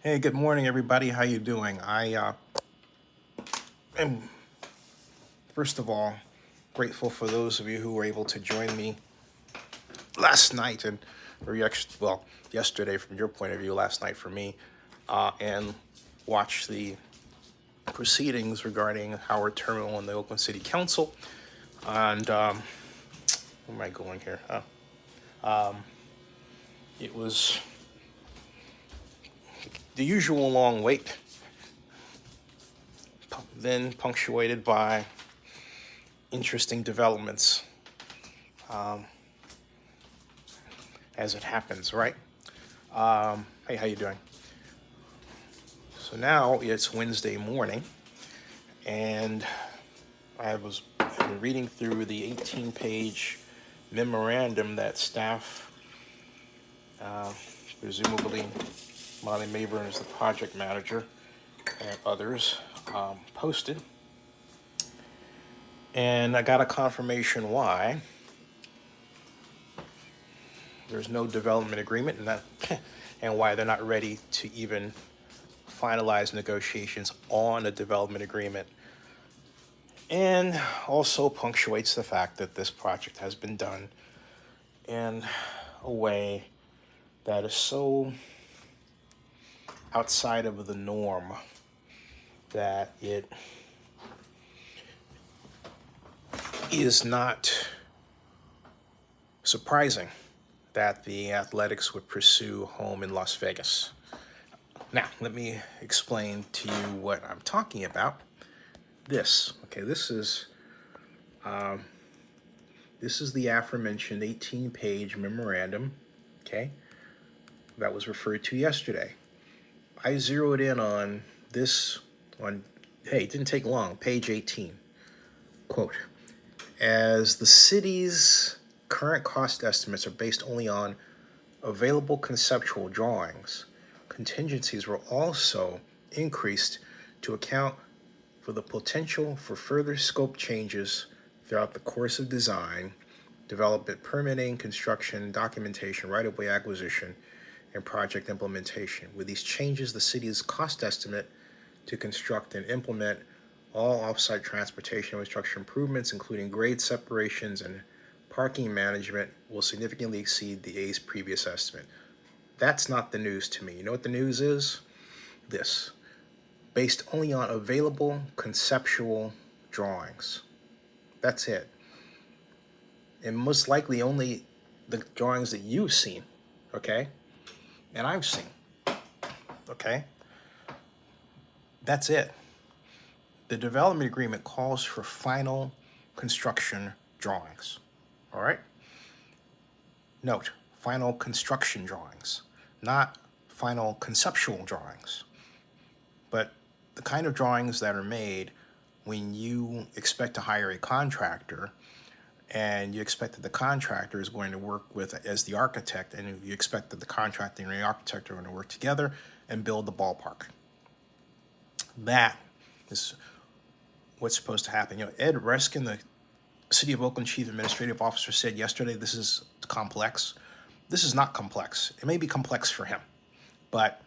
Hey, good morning, everybody. How you doing? I am, first of all, grateful for those of you who were able to join me last night well, yesterday from your point of view, last night for me, and watch the proceedings regarding Howard Terminal and the Oakland City Council. And where am I going here? It was the usual long wait, then punctuated by interesting developments as it happens, right? Hey, how you doing? So now it's Wednesday morning, and I've been reading through the 18-page memorandum that staff, presumably Molly Mayburn is the project manager, and others posted. And I got a confirmation why there's no development agreement, and why they're not ready to even finalize negotiations on a development agreement, and also punctuates the fact that this project has been done in a way that is so outside of the norm that it is not surprising that the Athletics would pursue home in Las Vegas. Now, let me explain to you what I'm talking about. This is the aforementioned 18-page memorandum, okay, that was referred to yesterday. I zeroed in on this hey, it didn't take long, page 18. Quote, as the city's current cost estimates are based only on available conceptual drawings, contingencies were also increased to account for the potential for further scope changes throughout the course of design, development, permitting, construction, documentation, right-of-way acquisition, and project implementation. With these changes, the city's cost estimate to construct and implement all off-site transportation infrastructure improvements, including grade separations and parking management, will significantly exceed the A's previous estimate. That's not the news to me. You know what the news is? This. Based only on available conceptual drawings. That's it. And most likely only the drawings that you've seen, okay? And I've seen, okay? That's it. The development agreement calls for final construction drawings, all right? Note, final construction drawings, not final conceptual drawings. But the kind of drawings that are made when you expect to hire a contractor and you expect that the contractor is going to work with as the architect, and you expect that the contractor and the architect are going to work together and build the ballpark. That is what's supposed to happen. Ed Reskin, the City of Oakland Chief Administrative Officer, said yesterday this is complex. This is not complex. It may be complex for him, but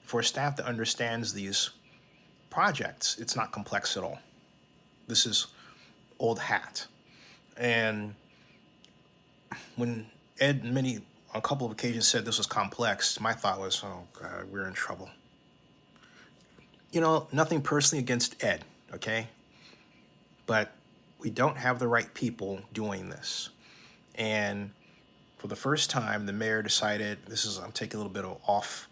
for staff that understands these projects, it's not complex at all. This is old hat. And when Ed on a couple of occasions said this was complex, my thought was, oh God, we're in trouble. Nothing personally against Ed, okay? But we don't have the right people doing this. And for the first time, the mayor decided, I'm taking a little bit off,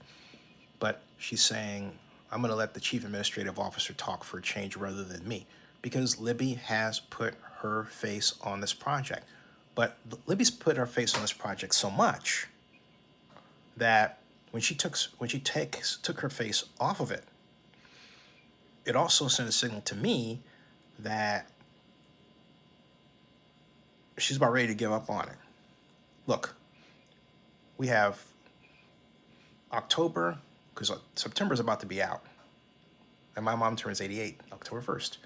but she's saying, I'm going to let the chief administrative officer talk for a change rather than me, because Libby has put her face on this project. But Libby's put her face on this project so much that when she took her face off of it, it also sent a signal to me that she's about ready to give up on it. Look, we have October, because September is about to be out, and my mom turns 88 October 1st.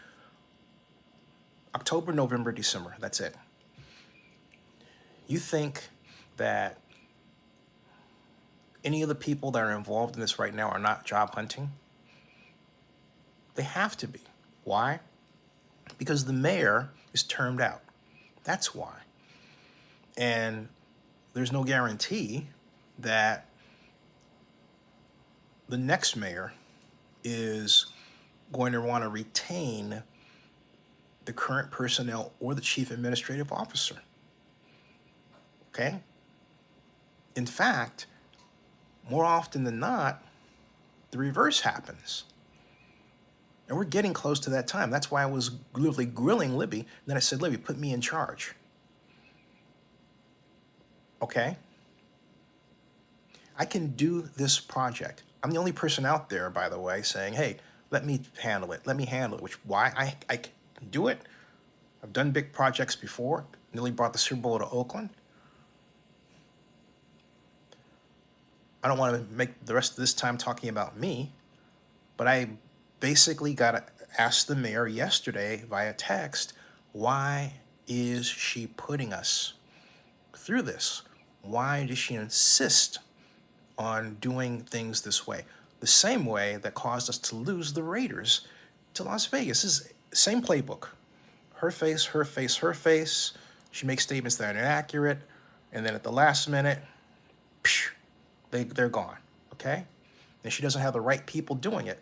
October, November, December, that's it. You think that any of the people that are involved in this right now are not job hunting? They have to be. Why? Because the mayor is termed out. That's why. And there's no guarantee that the next mayor is going to want to retain the current personnel or the chief administrative officer. Okay? In fact, more often than not, the reverse happens. And we're getting close to that time. That's why I was literally grilling Libby. And then I said, Libby, put me in charge. Okay? I can do this project. I'm the only person out there, by the way, saying, hey, let me handle it. Let me handle it. Which, why? I can do it. I've done big projects before. Nearly brought the Super Bowl to Oakland. I don't want to make the rest of this time talking about me, but I basically got to ask the mayor yesterday via text, why is she putting us through this? Why does she insist on doing things this way? The same way that caused us to lose the Raiders to Las Vegas. This is the same playbook. Her face, her face, her face. She makes statements that are inaccurate, and then at the last minute, psh, they're gone, okay? And she doesn't have the right people doing it.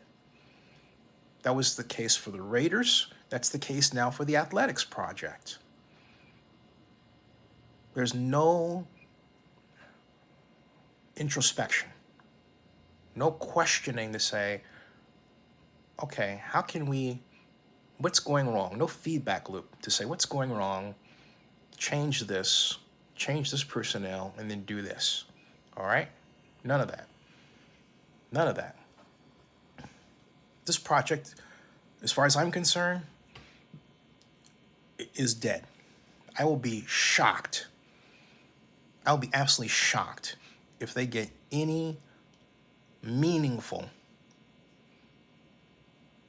That was the case for the Raiders. That's the case now for the Athletics project. There's no introspection, no questioning to say, okay, how can we, what's going wrong? No feedback loop to say what's going wrong, change this personnel, and then do this. All right? None of that. None of that. This project, as far as I'm concerned, is dead. I will be shocked. I'll be absolutely shocked if they get any meaningful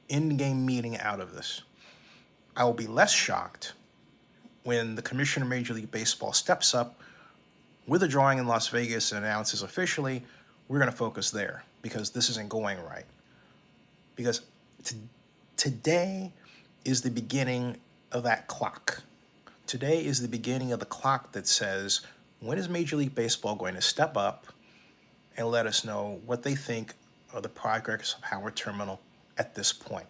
in-game meeting out of this. I will be less shocked when the commissioner of Major League Baseball steps up with a drawing in Las Vegas and announces officially, we're going to focus there because this isn't going right. Because today is the beginning of that clock. Today is the beginning of the clock that says, when is Major League Baseball going to step up and let us know what they think of the progress of Howard Terminal at this point?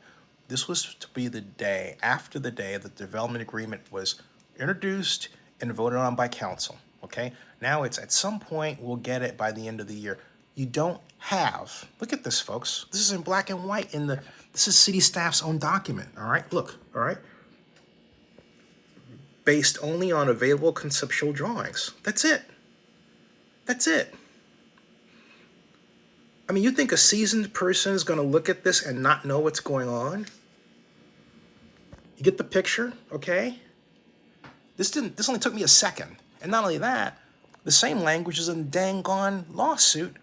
This was to be the day, after the day the development agreement was introduced and voted on by council, okay? Now it's at some point, we'll get it by the end of the year. You don't have, look at this, folks. This is in black and white this is city staff's own document, all right? Look, all right? Based only on available conceptual drawings. That's it. That's it. I mean, you think a seasoned person is going to look at this and not know what's going on? You get the picture, okay? This only took me a second. And not only that, the same language is in the dang gone lawsuit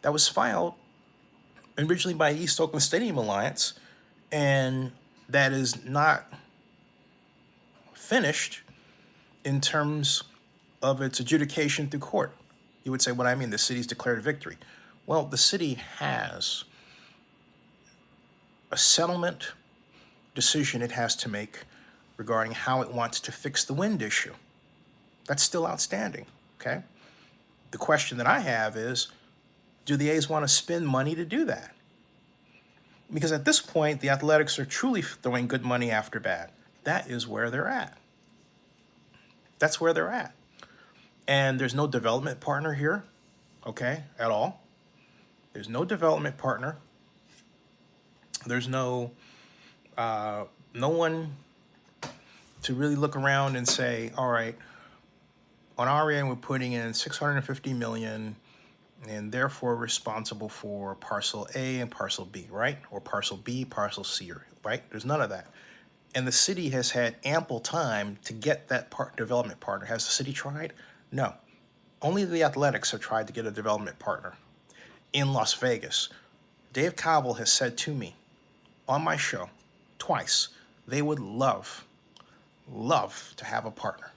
that was filed originally by East Oakland Stadium Alliance, and that is not finished in terms of its adjudication through court. You would say, what I mean, the city's declared victory. Well, the city has a settlement decision it has to make regarding how it wants to fix the wind issue. That's still outstanding, okay? The question that I have is, do the A's want to spend money to do that? Because at this point, the Athletics are truly throwing good money after bad. That is where they're at. That's where they're at. And there's no development partner here, okay, at all. There's no development partner. There's no one to really look around and say, all right, on our end, we're putting in $650 million and therefore responsible for parcel A and parcel B, right? Or parcel B, parcel C, right? There's none of that. And the city has had ample time to get that development partner. Has the city tried? No. Only the Athletics have tried to get a development partner in Las Vegas. Dave Cobble has said to me on my show twice, they would love to have a partner.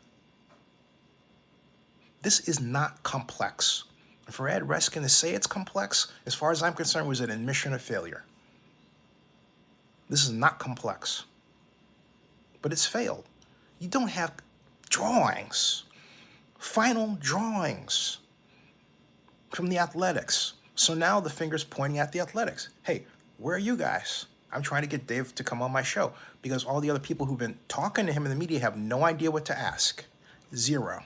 This is not complex, For Ed Reskin to say it's complex, as far as I'm concerned, was an admission of failure. This is not complex, but it's failed. You don't have drawings, final drawings from the athletics. So now the finger's pointing at the athletics. Hey, where are you guys? I'm trying to get Dave to come on my show because all the other people who've been talking to him in the media have no idea what to ask. Zero.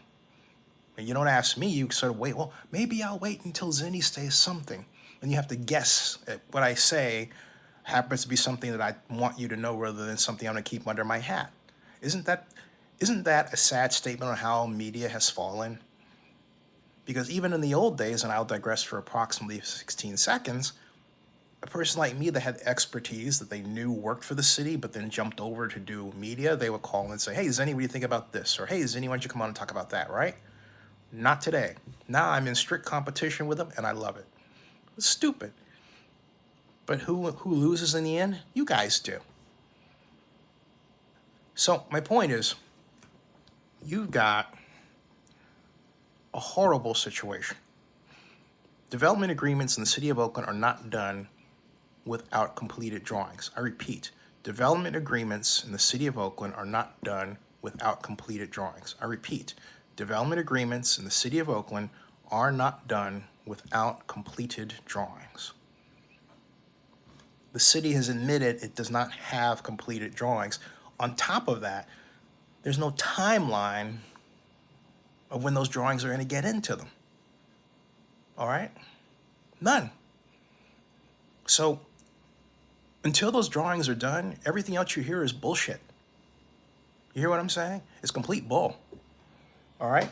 And you don't ask me, you sort of wait, well, maybe I'll wait until Zinni says something. And you have to guess at what I say happens to be something that I want you to know rather than something I'm going to keep under my hat. Isn't that a sad statement on how media has fallen? Because even in the old days, and I'll digress for approximately 16 seconds, a person like me that had expertise that they knew worked for the city, but then jumped over to do media, they would call and say, hey, Zinni, what do you think about this? Or, hey, Zinni, why don't you come on and talk about that, right? Not today. Now I'm in strict competition with them, and I love it. It's stupid. But who loses in the end? You guys do. So my point is, you've got a horrible situation. Development agreements in the city of Oakland are not done without completed drawings. I repeat, development agreements in the city of Oakland are not done without completed drawings. I repeat, development agreements in the city of Oakland are not done without completed drawings. The city has admitted it does not have completed drawings. On top of that, there's no timeline of when those drawings are going to get into them. All right? None. So until those drawings are done, everything else you hear is bullshit. You hear what I'm saying? It's complete bull. All right?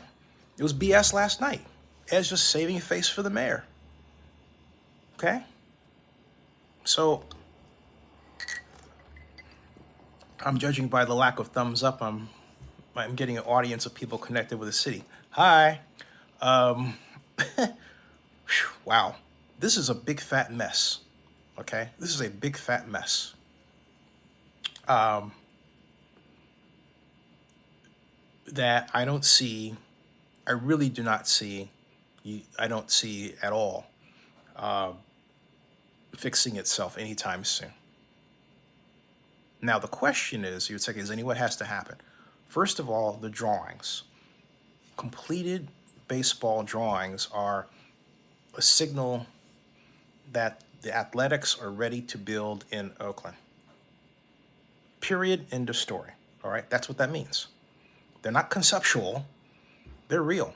It was BS last night. Ed's just saving face for the mayor. Okay? So I'm judging by the lack of thumbs up. I'm getting an audience of people connected with the city. Hi. Wow. This is a big fat mess. Okay? This is a big fat mess. That I don't see, I really do not see, I don't see at all fixing itself anytime soon. Now, the question is, you would say, is what has to happen? First of all, the drawings. Completed baseball drawings are a signal that the athletics are ready to build in Oakland. Period. End of story. All right? That's what that means. They're not conceptual. They're real.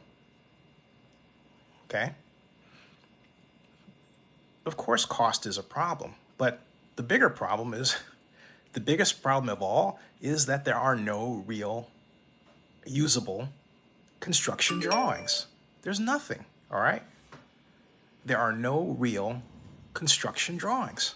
Okay? Of course, cost is a problem, but the bigger problem is, the biggest problem of all is that there are no real usable construction drawings. There's nothing, all right? There are no real construction drawings.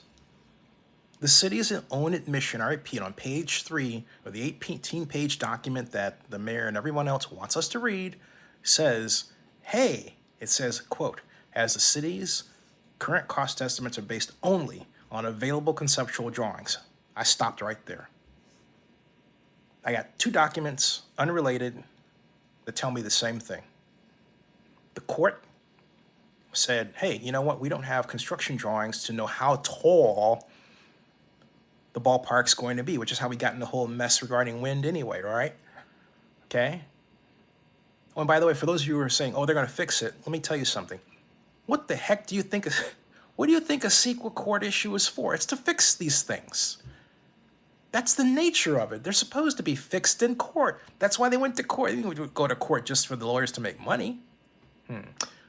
The city's own admission, I repeat, on page 3 of the 18-page document that the mayor and everyone else wants us to read, says, hey, it says, quote, as the city's current cost estimates are based only on available conceptual drawings. I stopped right there. I got 2 documents, unrelated, that tell me the same thing. The court said, hey, you know what? We don't have construction drawings to know how tall the ballpark's going to be, which is how we got in the whole mess regarding wind anyway, right? Okay? Oh, and by the way, for those of you who are saying, oh, they're going to fix it, let me tell you something. What the heck do you think, what do you think a secret court issue is for? It's to fix these things. That's the nature of it. They're supposed to be fixed in court. That's why they went to court. They didn't go to court just for the lawyers to make money.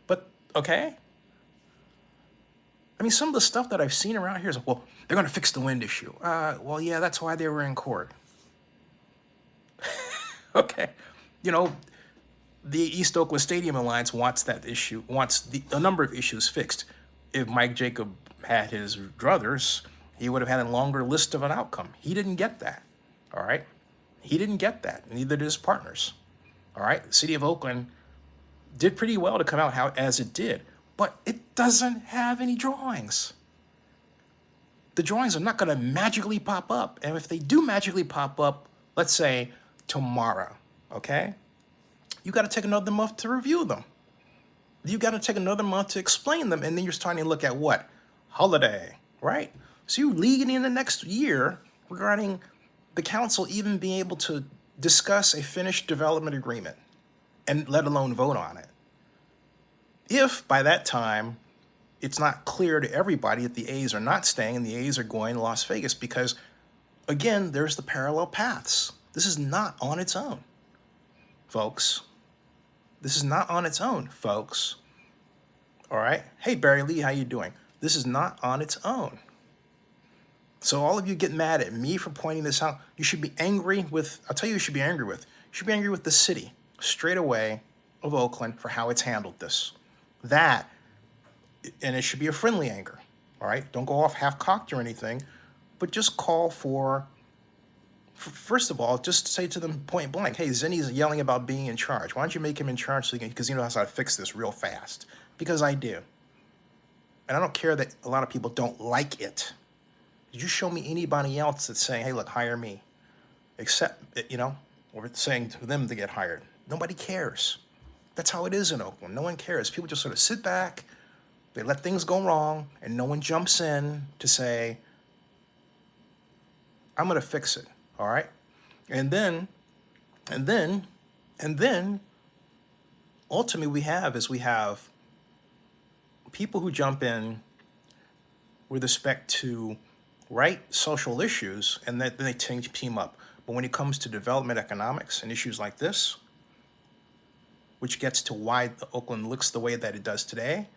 But, okay. I mean, some of the stuff that I've seen around here is, well, they're going to fix the wind issue. Well, yeah, that's why they were in court. Okay. You know, the East Oakland Stadium Alliance wants that issue, wants a number of issues fixed. If Mike Jacob had his druthers, he would have had a longer list of an outcome. He didn't get that, all right? He didn't get that, neither did his partners, all right? The city of Oakland did pretty well to come out as it did, but it doesn't have any drawings. The drawings are not going to magically pop up, and if they do magically pop up, let's say tomorrow, okay? You got to take another month to review them. You got to take another month to explain them, and then you're starting to look at what? Holiday, right? So you're leading in the next year regarding the council even being able to discuss a finished development agreement and let alone vote on it. If by that time it's not clear to everybody that the A's are not staying and the A's are going to Las Vegas, because again, there's the parallel paths. This is not on its own, folks. This is not on its own, folks. All right. Hey, Barry Lee, how you doing? This is not on its own. So all of you get mad at me for pointing this out. You should be angry with, I'll tell you, you should be angry with. You should be angry with the city straight away of Oakland for how it's handled this. That, and it should be a friendly anger. All right. Don't go off half-cocked or anything, but just call for, first of all, just say to them point blank, hey, Zinni's yelling about being in charge. Why don't you make him in charge so because he knows how to fix this real fast? Because I do. And I don't care that a lot of people don't like it. Did you show me anybody else that's saying, hey, look, hire me? Except, or saying to them to get hired. Nobody cares. That's how it is in Oakland. No one cares. People just sort of sit back, they let things go wrong, and no one jumps in to say, I'm going to fix it. All right. And then, ultimately we have people who jump in with respect to social issues, and then they team up. But when it comes to development economics and issues like this, which gets to why Oakland looks the way that it does today,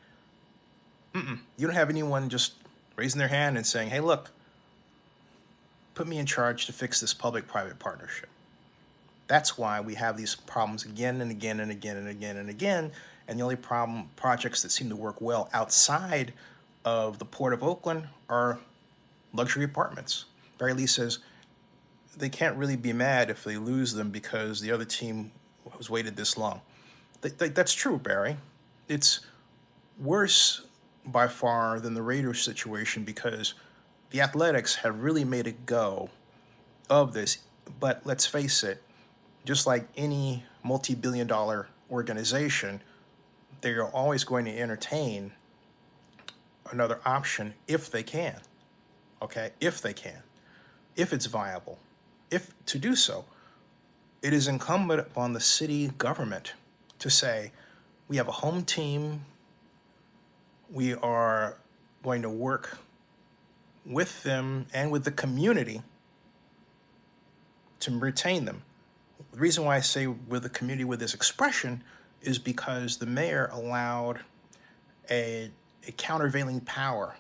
you don't have anyone just raising their hand and saying, hey, look, put me in charge to fix this public-private partnership. That's why we have these problems again and again and again and again and again. And the only projects that seem to work well outside of the Port of Oakland are luxury apartments. Barry Lee says they can't really be mad if they lose them because the other team has waited this long. That's true, Barry. It's worse by far than the Raiders situation because the Athletics have really made a go of this. But let's face it, just like any multi-billion-dollar organization, they are always going to entertain another option if they can. Okay, if they can, if it's viable, if to do so, it is incumbent upon the city government to say, we have a home team, we are going to work with them and with the community to retain them. The reason why I say with the community with this expression is because the mayor allowed a countervailing power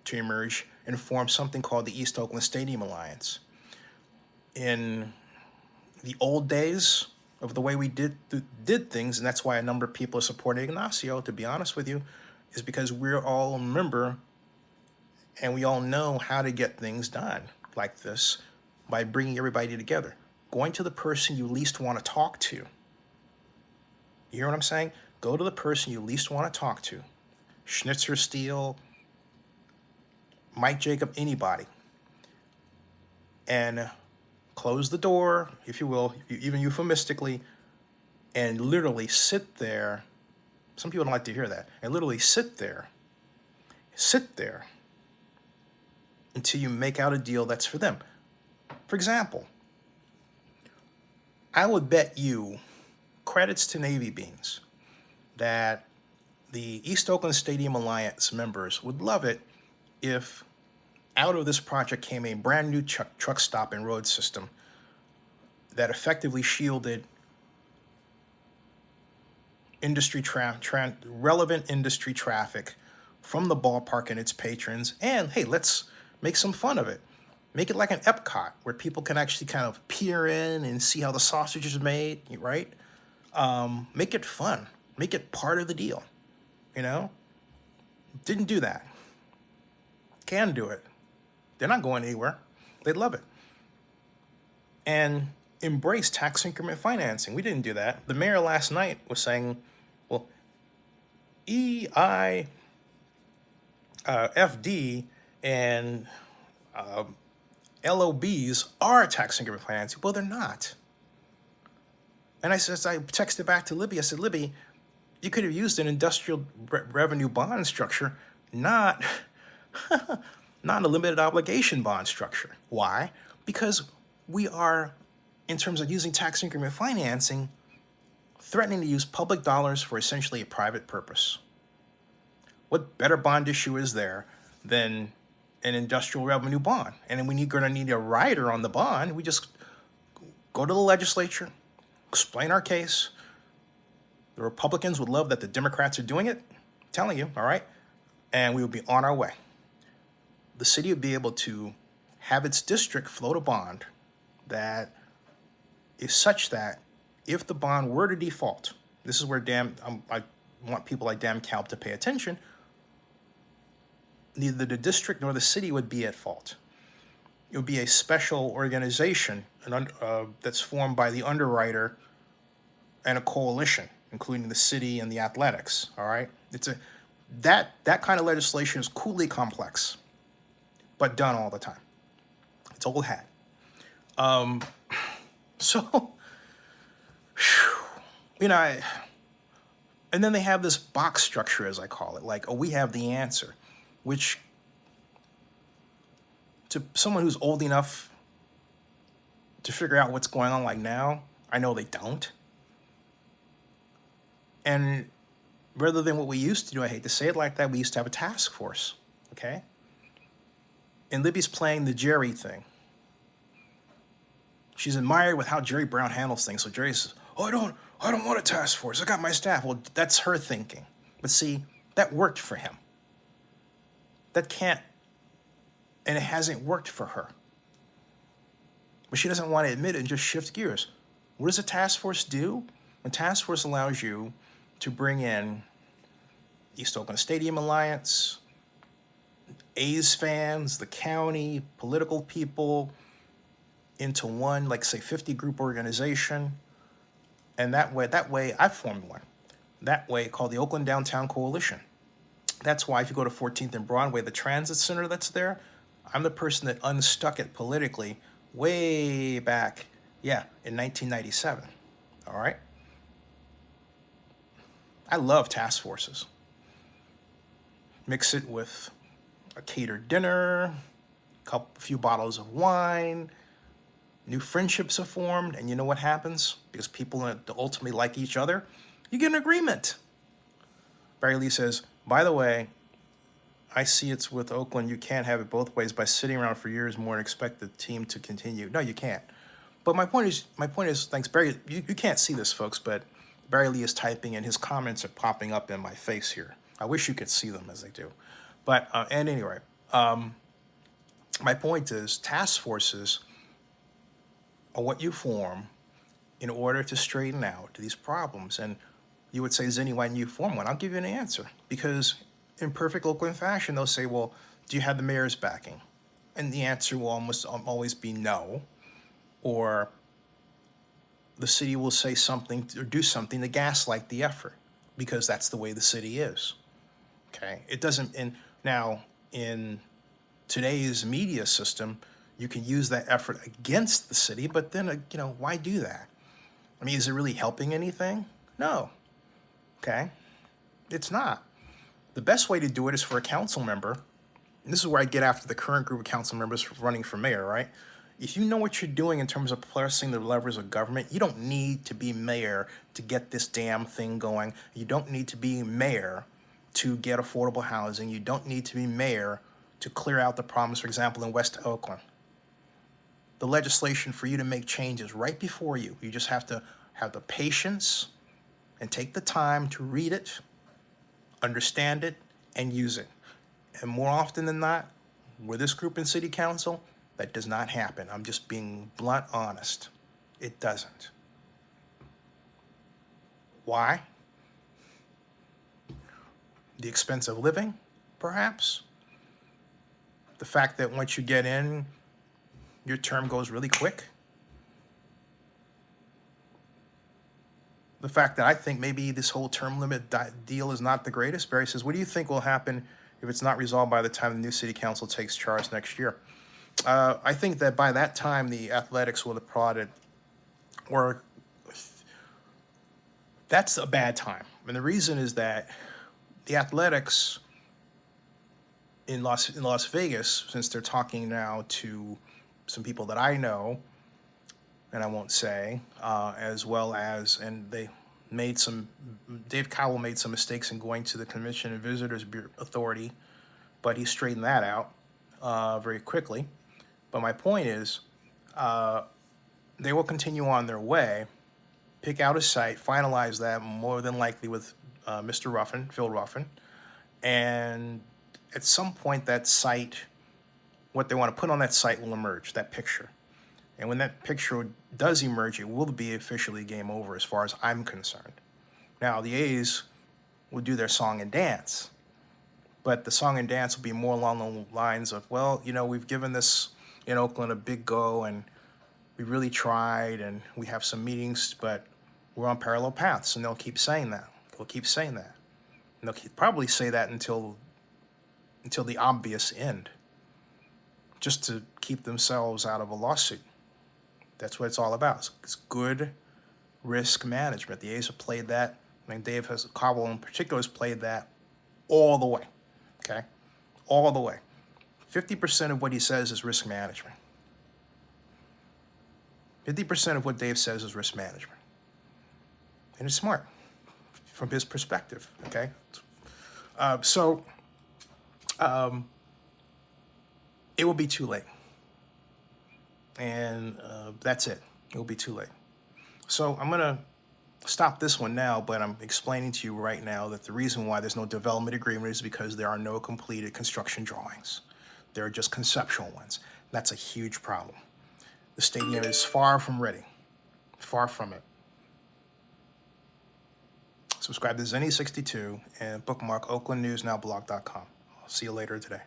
to emerge and form something called the East Oakland Stadium Alliance. In the old days of the way we did things, and that's why a number of people are supporting Ignacio, to be honest with you, is because we're all a member and we all know how to get things done like this by bringing everybody together. Going to the person you least want to talk to. You hear what I'm saying? Go to the person you least want to talk to. Schnitzer, Steele, Mike Jacob, anybody. And close the door, if you will, even euphemistically, and literally sit there. Some people don't like to hear that. And literally sit there until you make out a deal that's for them. For example, I would bet you, credits to Navy Beans, that the East Oakland Stadium Alliance members would love it if out of this project came a brand new truck stop and road system that effectively shielded relevant industry traffic from the ballpark and its patrons. And hey, let's make some fun of it. Make it like an Epcot where people can actually kind of peer in and see how the sausage is made, right? Make it fun. Make it part of the deal, Didn't do that. Can do it. They're not going anywhere. They love it. And embrace tax increment financing. We didn't do that. The mayor last night was saying, well, EIFD and LOBs are tax increment financing. Well, they're not. And I texted back to Libby. I said, Libby, You could have used an industrial revenue bond structure, not, not a limited obligation bond structure. Why? Because we are, in terms of using tax increment financing, threatening to use public dollars for essentially a private purpose. What better bond issue is there than an industrial revenue bond? And then we're going to need a rider on the bond. We just go to the legislature, explain our case. The Republicans would love that the Democrats are doing it. I'm telling you, all right? And we would be on our way. The city would be able to have its district float a bond that is such that if the bond were to default, this is where I want people like Dan Kalb to pay attention, neither the district nor the city would be at fault. It would be a special organization that's formed by the underwriter and a coalition, including the city and the athletics. All right, that kind of legislation is coolly complex, but done all the time. It's old hat. So, you know, and then they have this box structure, as I call it, like, oh, we have the answer, which to someone who's old enough to figure out what's going on like now, I know they don't. And rather than what we used to do, I hate to say it like that, we used to have a task force, okay? And Libby's playing the Jerry thing. She's admired with how Jerry Brown handles things. So Jerry says, oh, I don't want a task force. I got my staff. Well, that's her thinking. But see, that worked for him. That can't, and it hasn't worked for her. But she doesn't want to admit it and just shift gears. What does a task force do? A task force allows you to bring in East Oakland Stadium Alliance, A's fans, the county, political people, into one, like say 50 group organization. And that way I formed one. That way called the Oakland Downtown Coalition. That's why if you go to 14th and Broadway, the transit center that's there, I'm the person that unstuck it politically way back, in 1997. All right? I love task forces. Mix it with a catered dinner, a few bottles of wine, new friendships are formed, and you know what happens? Because people ultimately like each other, you get an agreement. Barry Lee says, by the way, I see it's with Oakland, you can't have it both ways by sitting around for years more and expect the team to continue. No, you can't. But my point is, thanks, Barry, you can't see this, folks, but Barry Lee is typing and his comments are popping up in my face here. I wish you could see them as they do. But, and anyway, my point is task forces are what you form in order to straighten out these problems. And you would say, Zinni, why didn't you form one? I'll give you an answer. Because in perfect Oakland fashion, they'll say, well, do you have the mayor's backing? And the answer will almost always be no. Or the city will say something or do something to gaslight the effort, because that's the way the city is. Okay? It doesn't, and now in today's media system, you can use that effort against the city, but then, why do that? I mean, is it really helping anything? No. Okay? It's not. The best way to do it is for a council member, and this is where I get after the current group of council members running for mayor, right? If you know what you're doing in terms of pressing the levers of government, you don't need to be mayor to get this damn thing going. You don't need to be mayor to get affordable housing. You don't need to be mayor to clear out the problems, for example, in West Oakland. The legislation for you to make changes right before you. You just have to have the patience and take the time to read it, understand it, and use it. And more often than not, with this group in city council, that does not happen. I'm just being blunt honest. It doesn't. Why? The expense of living, perhaps? The fact that once you get in, your term goes really quick? The fact that I think maybe this whole term limit deal is not the greatest? Barry says, what do you think will happen if it's not resolved by the time the new city council takes charge next year? I think that by that time, the athletics will have prodded, or that's a bad time. And the reason is that the Athletics in Las Vegas, since they're talking now to some people that I know, and I won't say, as well as, and Dave Cowell made some mistakes in going to the Convention and Visitors Authority, but he straightened that out very quickly. But my point is, they will continue on their way, pick out a site, finalize that more than likely with Mr. Ruffin, Phil Ruffin, and at some point that site, what they want to put on that site will emerge, that picture. And when that picture does emerge, it will be officially game over as far as I'm concerned. Now, the A's will do their song and dance, but the song and dance will be more along the lines of, well, we've given this in Oakland a big go, and we really tried, and we have some meetings, but we're on parallel paths, and they'll keep saying that. They'll keep saying that. And they'll probably say that until the obvious end, just to keep themselves out of a lawsuit. That's what it's all about. It's good risk management. The A's have played that. I mean, Cowell in particular has played that all the way, okay? All the way. 50% of what he says is risk management. 50% of what Dave says is risk management. And it's smart from his perspective, okay? It will be too late. And that's it. It will be too late. So I'm going to stop this one now, but I'm explaining to you right now that the reason why there's no development agreement is because there are no completed construction drawings. There are just conceptual ones. That's a huge problem. The stadium is far from ready. Far from it. Subscribe to Zenny62 and bookmark oaklandnewsnowblog.com. I'll see you later today.